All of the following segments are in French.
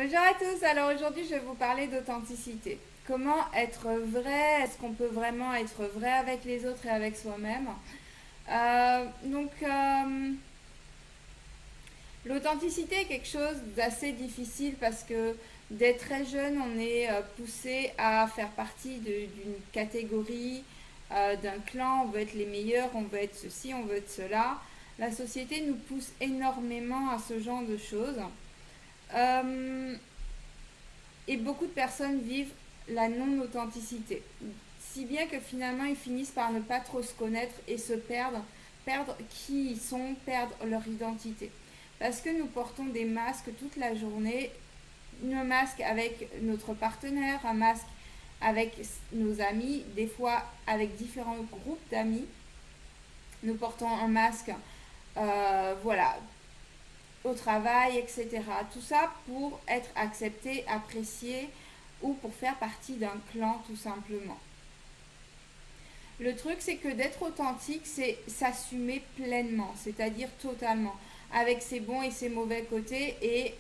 Bonjour à tous, alors aujourd'hui je vais vous parler d'authenticité. Comment être vrai? Est-ce qu'on peut vraiment être vrai avec les autres et avec soi-même? L'authenticité est quelque chose d'assez difficile parce que dès très jeune on est poussé à faire partie d'une catégorie, d'un clan, on veut être les meilleurs, on veut être ceci, on veut être cela. La société nous pousse énormément à ce genre de choses. Euh, Et beaucoup de personnes vivent la non-authenticité. Si bien que finalement ils finissent par ne pas trop se connaître et se perdre qui ils sont, perdre leur identité. Parce que nous portons des masques toute la journée, un masque avec notre partenaire, un masque avec nos amis, des fois avec différents groupes d'amis. Nous portons un masque, voilà, au travail, etc. Tout ça pour être accepté, apprécié ou pour faire partie d'un clan tout simplement. Le truc, c'est que d'être authentique, c'est s'assumer pleinement, c'est-à-dire totalement, avec ses bons et ses mauvais côtés, et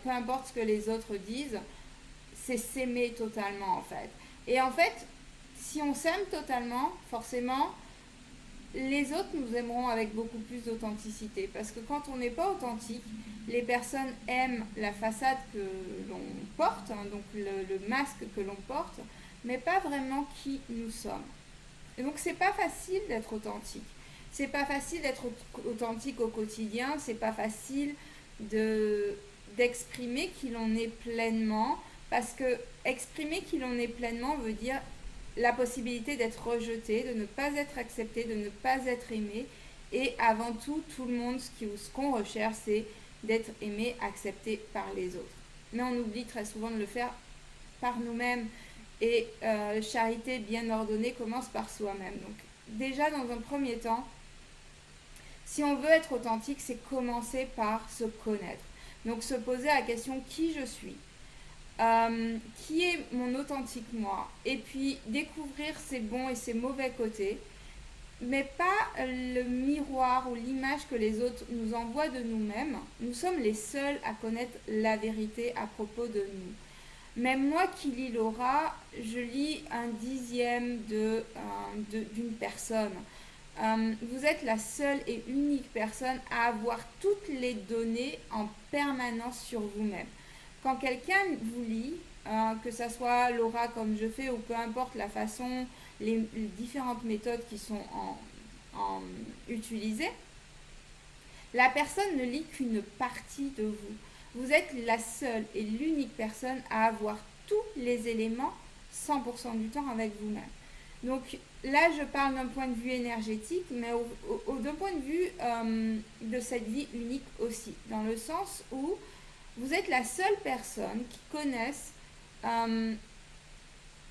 peu importe ce que les autres disent, c'est s'aimer totalement en fait. Et en fait, si on s'aime totalement, forcément, les autres nous aimeront avec beaucoup plus d'authenticité. Parce que quand on n'est pas authentique, les personnes aiment la façade que l'on porte, hein, donc le masque que l'on porte, mais pas vraiment qui nous sommes. Et donc c'est pas facile d'être authentique. C'est pas facile d'être authentique au quotidien, c'est pas facile de d'exprimer qui l'on est pleinement, parce que exprimer qui l'on est pleinement veut dire la possibilité d'être rejeté, de ne pas être accepté, de ne pas être aimé. Et avant tout, tout le monde, ce qu'on recherche, c'est d'être aimé, accepté par les autres. Mais on oublie très souvent de le faire par nous-mêmes. Et charité bien ordonnée commence par soi-même. Donc déjà, dans un premier temps, si on veut être authentique, c'est commencer par se connaître. Donc se poser la question qui je suis, qui est mon authentique moi, et puis découvrir ses bons et ses mauvais côtés, mais pas le miroir ou l'image que les autres nous envoient de nous-mêmes. Nous sommes les seuls à connaître la vérité à propos de nous. Même moi qui lis Laura, je lis un dixième d'une personne. Vous êtes la seule et unique personne à avoir toutes les données en permanence sur vous-même. Quand quelqu'un vous lit, que ça soit Laura comme je fais ou peu importe la façon, les différentes méthodes qui sont utilisées, la personne ne lit qu'une partie de vous. Vous êtes la seule et l'unique personne à avoir tous les éléments 100% du temps avec vous-même. Donc là, je parle d'un point de vue énergétique, mais d'un point de vue de cette vie unique aussi, dans le sens où vous êtes la seule personne qui connaisse euh,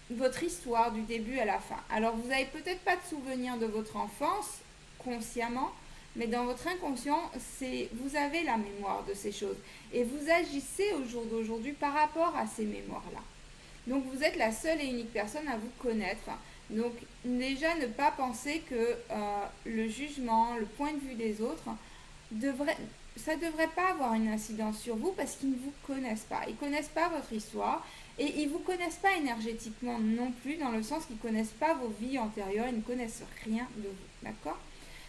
votre histoire du début à la fin. Alors vous n'avez peut-être pas de souvenir de votre enfance consciemment, mais dans votre inconscient, vous avez la mémoire de ces choses et vous agissez au jour d'aujourd'hui par rapport à ces mémoires-là. Donc vous êtes la seule et unique personne à vous connaître. Donc déjà ne pas penser que le jugement, le point de vue des autres ça ne devrait pas avoir une incidence sur vous parce qu'ils ne vous connaissent pas. Ils ne connaissent pas votre histoire et ils ne vous connaissent pas énergétiquement non plus, dans le sens qu'ils ne connaissent pas vos vies antérieures, ils ne connaissent rien de vous. D'accord?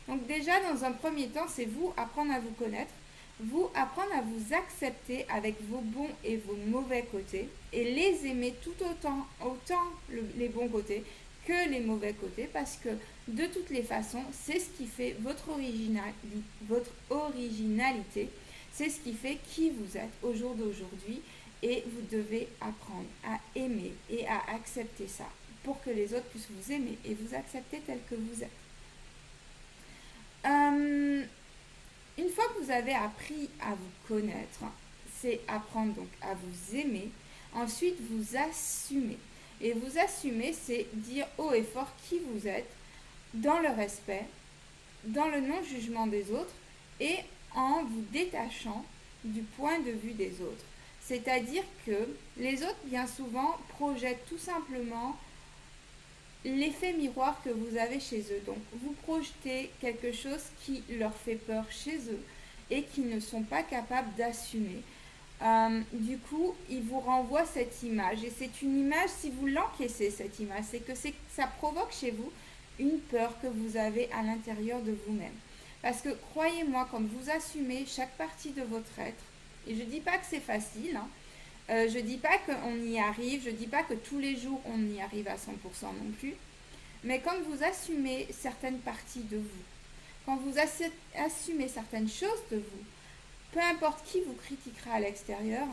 Donc déjà, dans un premier temps, c'est vous apprendre à vous connaître, vous apprendre à vous accepter avec vos bons et vos mauvais côtés et les aimer tout autant les bons côtés que les mauvais côtés, parce que de toutes les façons, c'est ce qui fait votre originalité, c'est ce qui fait qui vous êtes au jour d'aujourd'hui, et vous devez apprendre à aimer et à accepter ça pour que les autres puissent vous aimer et vous accepter tel que vous êtes. Une fois que vous avez appris à vous connaître, c'est apprendre donc à vous aimer, ensuite vous assumer. Et vous assumer, c'est dire haut et fort qui vous êtes, dans le respect, dans le non-jugement des autres et en vous détachant du point de vue des autres. C'est-à-dire que les autres, bien souvent, projettent tout simplement l'effet miroir que vous avez chez eux. Donc, vous projetez quelque chose qui leur fait peur chez eux et qu'ils ne sont pas capables d'assumer. Du coup, il vous renvoie cette image. Et c'est une image, si vous l'encaissez, cette image, ça provoque chez vous une peur que vous avez à l'intérieur de vous-même. Parce que croyez-moi, quand vous assumez chaque partie de votre être, et je ne dis pas que c'est facile, hein, je ne dis pas qu'on y arrive, je ne dis pas que tous les jours on y arrive à 100% non plus, mais quand vous assumez certaines parties de vous, quand vous assumez certaines choses de vous, peu importe qui vous critiquera à l'extérieur,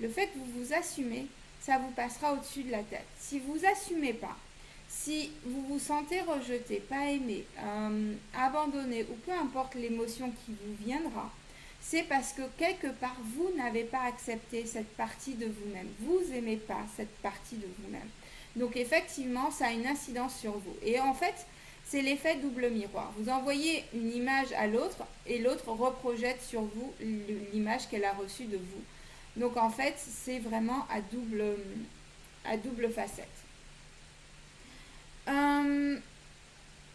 le fait que vous vous assumez, ça vous passera au-dessus de la tête. Si vous assumez pas, si vous vous sentez rejeté, pas aimé, abandonné ou peu importe l'émotion qui vous viendra, c'est parce que quelque part vous n'avez pas accepté cette partie de vous-même. Vous n'aimez pas cette partie de vous-même. Donc effectivement, ça a une incidence sur vous. Et en fait, c'est l'effet double miroir. Vous envoyez une image à l'autre et l'autre reprojette sur vous l'image qu'elle a reçue de vous. Donc en fait, c'est vraiment à double facette.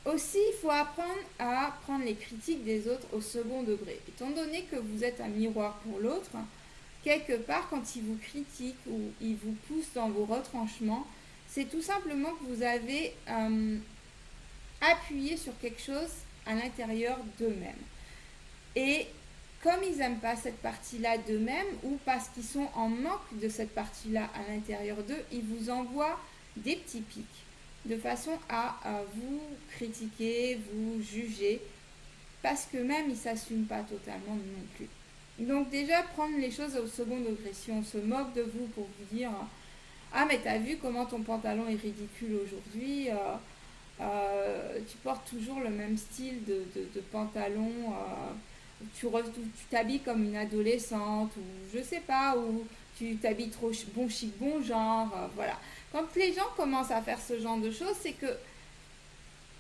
Aussi, il faut apprendre à prendre les critiques des autres au second degré. Étant donné que vous êtes un miroir pour l'autre, quelque part, quand ils vous critiquent ou ils vous poussent dans vos retranchements, c'est tout simplement que vous avez appuyé sur quelque chose à l'intérieur d'eux-mêmes. Et comme ils n'aiment pas cette partie-là d'eux-mêmes, ou parce qu'ils sont en manque de cette partie-là à l'intérieur d'eux, ils vous envoient des petits pics de façon à vous critiquer, vous juger, parce que même ils ne s'assument pas totalement non plus. Donc déjà, prendre les choses au second degré. Si on se moque de vous pour vous dire « Ah, mais t'as vu comment ton pantalon est ridicule aujourd'hui tu portes toujours le même style de pantalon, tu t'habilles comme une adolescente, ou je sais pas, ou tu t'habilles trop bon chic, bon genre, voilà. » Quand les gens commencent à faire ce genre de choses, c'est que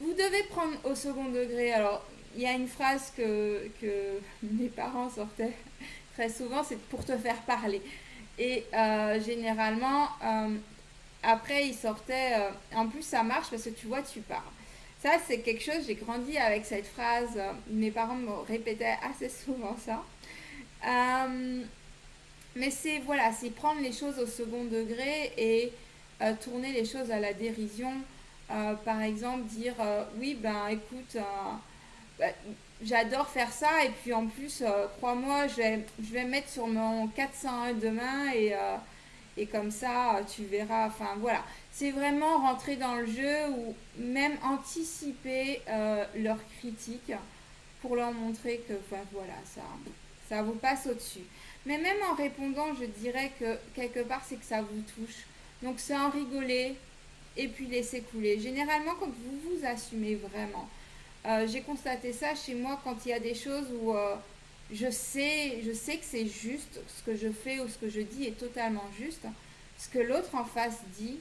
vous devez prendre au second degré. Alors, il y a une phrase que mes parents sortaient très souvent, c'est pour te faire parler. Et généralement, après, ils sortaient. En plus, ça marche parce que tu vois, tu parles. Ça, c'est quelque chose, j'ai grandi avec cette phrase. Mes parents me répétaient assez souvent ça. Mais c'est voilà, c'est prendre les choses au second degré et tourner les choses à la dérision. Par exemple, dire oui, ben écoute, bah, j'adore faire ça et puis en plus, crois-moi, je vais mettre sur mon 401 demain et comme ça, tu verras. Enfin voilà, c'est vraiment rentrer dans le jeu ou même anticiper leurs critiques pour leur montrer que enfin, voilà, ça vous passe au-dessus. Mais même en répondant, je dirais que quelque part, c'est que ça vous touche. Donc c'est en rigoler et puis laisser couler. Généralement, quand vous vous assumez vraiment, j'ai constaté ça chez moi quand il y a des choses où je sais que c'est juste, ce que je fais ou ce que je dis est totalement juste. Ce que l'autre en face dit,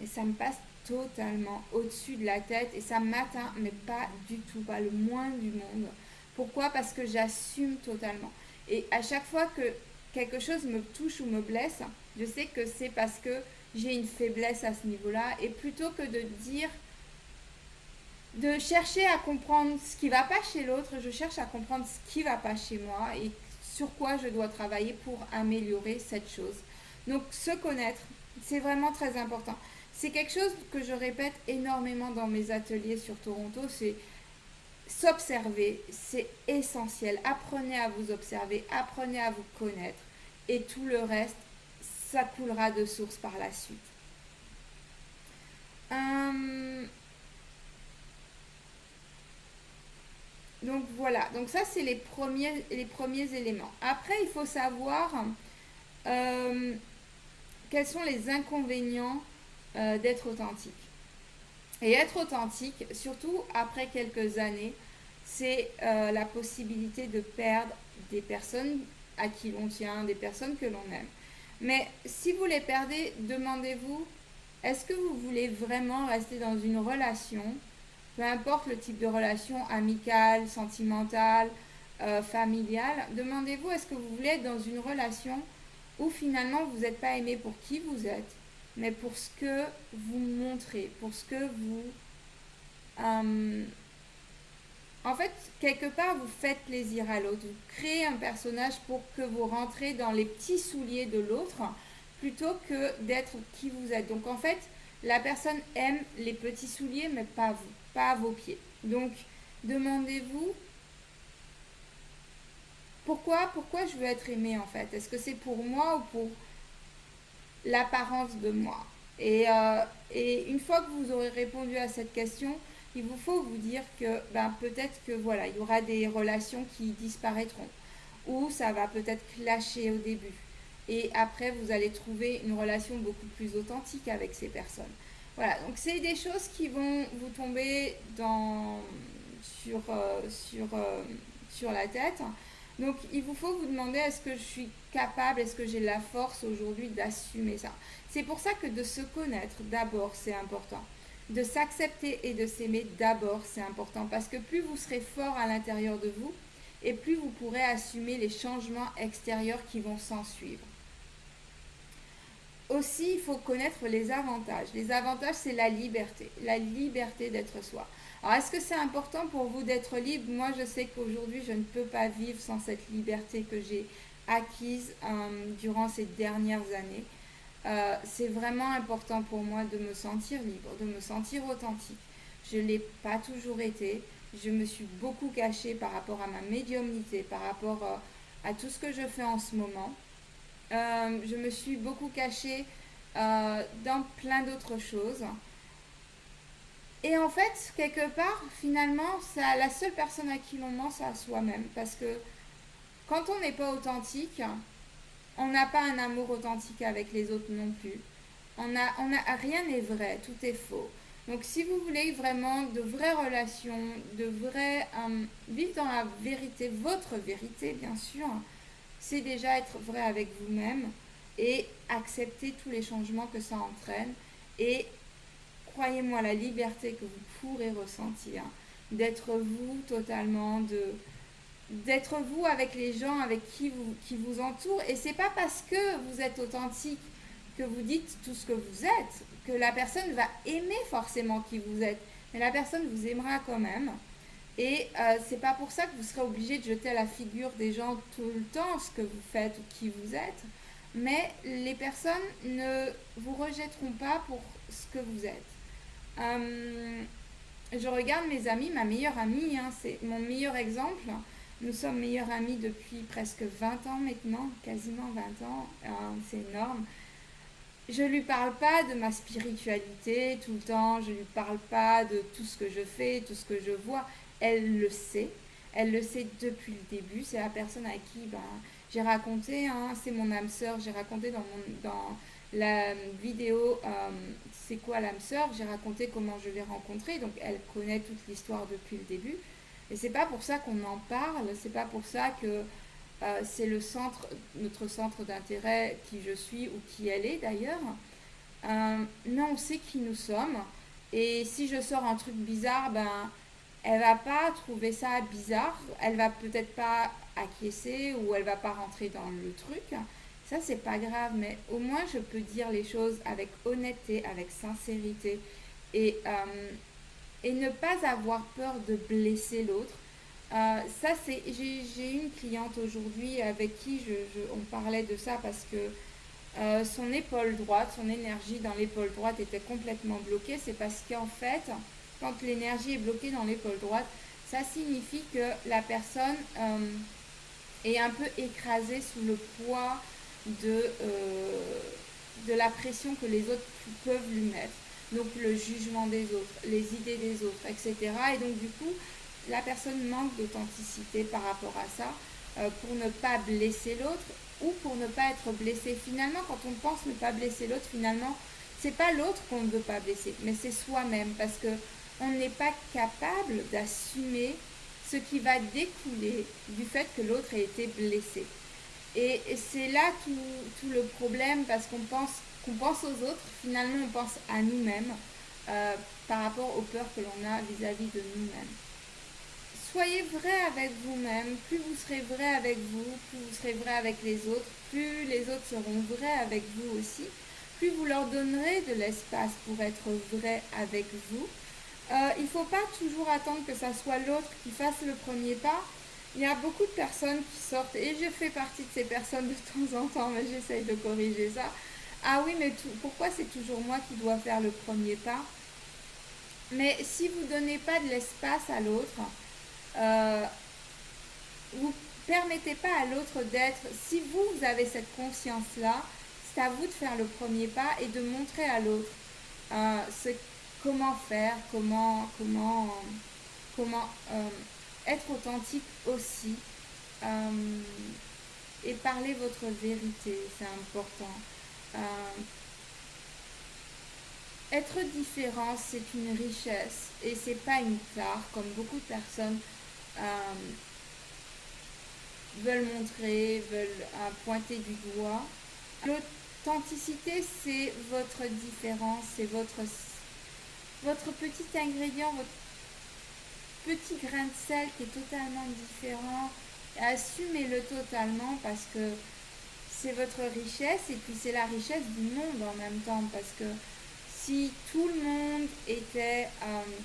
et ça me passe totalement au-dessus de la tête et ça m'atteint, mais pas du tout, pas le moins du monde. Pourquoi? Parce que j'assume totalement. Et à chaque fois que quelque chose me touche ou me blesse, je sais que c'est parce que j'ai une faiblesse à ce niveau-là. Et plutôt que de dire, de chercher à comprendre ce qui ne va pas chez l'autre, je cherche à comprendre ce qui ne va pas chez moi et sur quoi je dois travailler pour améliorer cette chose. Donc se connaître, c'est vraiment très important. C'est quelque chose que je répète énormément dans mes ateliers sur Toronto, c'est s'observer, c'est essentiel. Apprenez à vous observer, apprenez à vous connaître et tout le reste, ça coulera de source par la suite. Donc voilà, donc ça c'est les premiers éléments. Après, il faut savoir euh, quels sont les inconvénients d'être authentique. Et être authentique, surtout après quelques années, c'est la possibilité de perdre des personnes à qui l'on tient, des personnes que l'on aime. Mais si vous les perdez, demandez-vous, est-ce que vous voulez vraiment rester dans une relation, peu importe le type de relation, amicale, sentimentale, familiale, demandez-vous, est-ce que vous voulez être dans une relation où finalement vous n'êtes pas aimé pour qui vous êtes, mais pour ce que vous montrez, pour ce que vous En fait, quelque part, vous faites plaisir à l'autre. Vous créez un personnage pour que vous rentrez dans les petits souliers de l'autre plutôt que d'être qui vous êtes. Donc en fait, la personne aime les petits souliers, mais pas vous, pas vos pieds. Donc demandez-vous pourquoi je veux être aimée en fait. Est-ce que c'est pour moi ou pour l'apparence de moi. Et une fois que vous aurez répondu à cette question, il vous faut vous dire que peut-être que voilà, il y aura des relations qui disparaîtront ou ça va peut-être clasher au début. Et après, vous allez trouver une relation beaucoup plus authentique avec ces personnes. Voilà, donc c'est des choses qui vont vous tomber sur, euh, sur, euh, sur la tête. Donc il vous faut vous demander est-ce que je suis capable, est-ce que j'ai la force aujourd'hui d'assumer ça. C'est pour ça que de se connaître d'abord c'est important. De s'accepter et de s'aimer d'abord c'est important parce que plus vous serez fort à l'intérieur de vous et plus vous pourrez assumer les changements extérieurs qui vont s'en suivre. Aussi, il faut connaître les avantages. Les avantages, c'est la liberté d'être soi. Alors, est-ce que c'est important pour vous d'être libre? Moi, je sais qu'aujourd'hui, je ne peux pas vivre sans cette liberté que j'ai acquise durant ces dernières années. C'est vraiment important pour moi de me sentir libre, de me sentir authentique. Je ne l'ai pas toujours été. Je me suis beaucoup cachée par rapport à ma médiumnité, par rapport à tout ce que je fais en ce moment. Je me suis beaucoup cachée dans plein d'autres choses. Et en fait, quelque part, finalement, ça, la seule personne à qui l'on ment, c'est à soi-même. Parce que quand on n'est pas authentique, on n'a pas un amour authentique avec les autres non plus. Rien n'est vrai, tout est faux. Donc si vous voulez vraiment de vraies relations, de vrais, vivre dans la vérité, votre vérité bien sûr, c'est déjà être vrai avec vous-même et accepter tous les changements que ça entraîne. Et croyez-moi, la liberté que vous pourrez ressentir, d'être vous totalement, d'être vous avec les gens avec qui vous entourent. Et c'est pas parce que vous êtes authentique que vous dites tout ce que vous êtes que la personne va aimer forcément qui vous êtes. Mais la personne vous aimera quand même. Et c'est pas pour ça que vous serez obligé de jeter à la figure des gens tout le temps ce que vous faites ou qui vous êtes. Mais les personnes ne vous rejetteront pas pour ce que vous êtes. Euh, je regarde mes amis, ma meilleure amie, hein, c'est mon meilleur exemple. Nous sommes meilleurs amis depuis presque 20 ans maintenant, quasiment 20 ans, c'est énorme. Je lui parle pas de ma spiritualité tout le temps, je lui parle pas de tout ce que je fais, tout ce que je vois. Elle le sait, elle le sait depuis le début. C'est la personne à qui j'ai raconté, hein, c'est mon âme sœur, j'ai raconté dans la vidéo c'est quoi l'âme sœur, j'ai raconté comment je l'ai rencontrée, donc elle connaît toute l'histoire depuis le début. Et c'est pas pour ça qu'on en parle, c'est pas pour ça que c'est notre centre d'intérêt, qui je suis ou qui elle est d'ailleurs. Non, on sait qui nous sommes. Et si je sors un truc bizarre, elle va pas trouver ça bizarre. Elle va peut-être pas acquiescer ou elle va pas rentrer dans le truc. Ça, c'est pas grave, mais au moins je peux dire les choses avec honnêteté, avec sincérité et, et ne pas avoir peur de blesser l'autre. Ça, j'ai une cliente aujourd'hui avec qui on parlait de ça parce que son épaule droite, son énergie dans l'épaule droite était complètement bloquée. C'est parce qu'en fait, quand l'énergie est bloquée dans l'épaule droite, ça signifie que la personne est un peu écrasée sous le poids de la pression que les autres peuvent lui mettre. Donc le jugement des autres, les idées des autres, etc. Et donc du coup, la personne manque d'authenticité par rapport à ça pour ne pas blesser l'autre ou pour ne pas être blessé. Finalement, quand on pense ne pas blesser l'autre, finalement, c'est pas l'autre qu'on ne veut pas blesser, mais c'est soi-même parce que on n'est pas capable d'assumer ce qui va découler du fait que l'autre ait été blessé. Et c'est là tout le problème parce qu'on pense aux autres, finalement on pense à nous-mêmes par rapport aux peurs que l'on a vis-à-vis de nous-mêmes. Soyez vrai avec vous-même, plus vous serez vrai avec vous, plus vous serez vrai avec les autres, plus les autres seront vrais avec vous aussi, plus vous leur donnerez de l'espace pour être vrai avec vous. Il ne faut pas toujours attendre que ça soit l'autre qui fasse le premier pas. Il y a beaucoup de personnes qui sortent, et je fais partie de ces personnes de temps en temps, mais j'essaye de corriger ça. Ah oui, mais pourquoi c'est toujours moi qui dois faire le premier pas? Mais si vous ne donnez pas de l'espace à l'autre, euh, vous permettez pas à l'autre d'être, si vous avez cette conscience-là, c'est à vous de faire le premier pas et de montrer à l'autre euh, ce, comment faire, comment être authentique aussi, euh, et parler votre vérité, c'est important. Euh, Être différent, c'est une richesse et c'est pas une tare comme beaucoup de personnes euh, veulent montrer, veulent pointer du doigt. L'authenticité, c'est votre différence, c'est votre petit ingrédient, votre petit grain de sel qui est totalement différent. Assumez-le totalement parce que c'est votre richesse et puis c'est la richesse du monde en même temps parce que si tout le monde était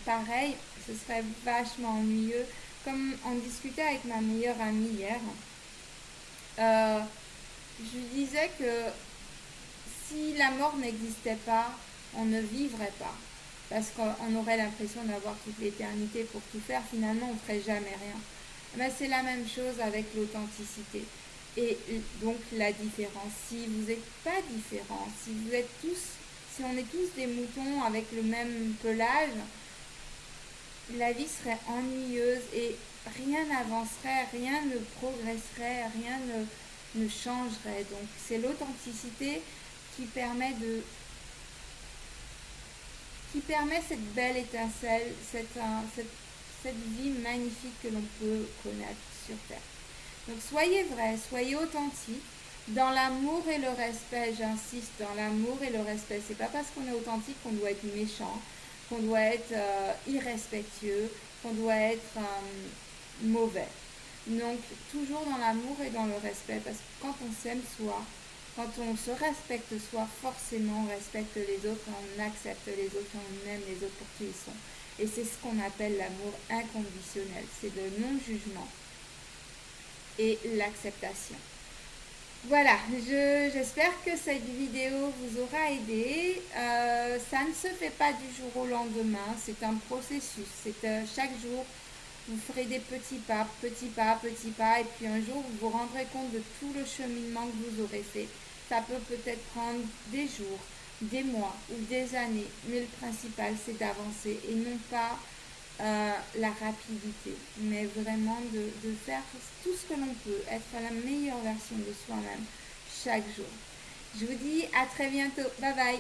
pareil, ce serait vachement ennuyeux. Comme on discutait avec ma meilleure amie hier, euh, je lui disais que si la mort n'existait pas, on ne vivrait pas. Parce qu'on aurait l'impression d'avoir toute l'éternité pour tout faire, finalement on ne ferait jamais rien. Mais c'est la même chose avec l'authenticité. Et donc la différence. Si vous n'êtes pas différents, si vous êtes tous, si on est tous des moutons avec le même pelage, la vie serait ennuyeuse et rien n'avancerait, rien ne progresserait, rien ne changerait. Donc c'est l'authenticité qui permet de qui permet cette belle étincelle, cette vie magnifique que l'on peut connaître sur Terre. Donc soyez vrai, soyez authentique, dans l'amour et le respect, j'insiste, dans l'amour et le respect. C'est pas parce qu'on est authentique qu'on doit être méchant, qu'on doit être irrespectueux, qu'on doit être mauvais. Donc toujours dans l'amour et dans le respect, parce que quand on s'aime soi, quand on se respecte soi, forcément on respecte les autres, on accepte les autres, on aime les autres pour qui ils sont. Et c'est ce qu'on appelle l'amour inconditionnel, c'est le non-jugement et l'acceptation. Voilà, j'espère que cette vidéo vous aura aidé. Ça ne se fait pas du jour au lendemain, c'est un processus. C'est chaque jour, vous ferez des petits pas, petits pas, petits pas, et puis un jour, vous vous rendrez compte de tout le cheminement que vous aurez fait. Ça peut peut-être prendre des jours, des mois ou des années, mais le principal, c'est d'avancer et non pas la rapidité, mais vraiment de faire tout ce que l'on peut, être la meilleure version de soi-même chaque jour. Je vous dis à très bientôt. Bye bye.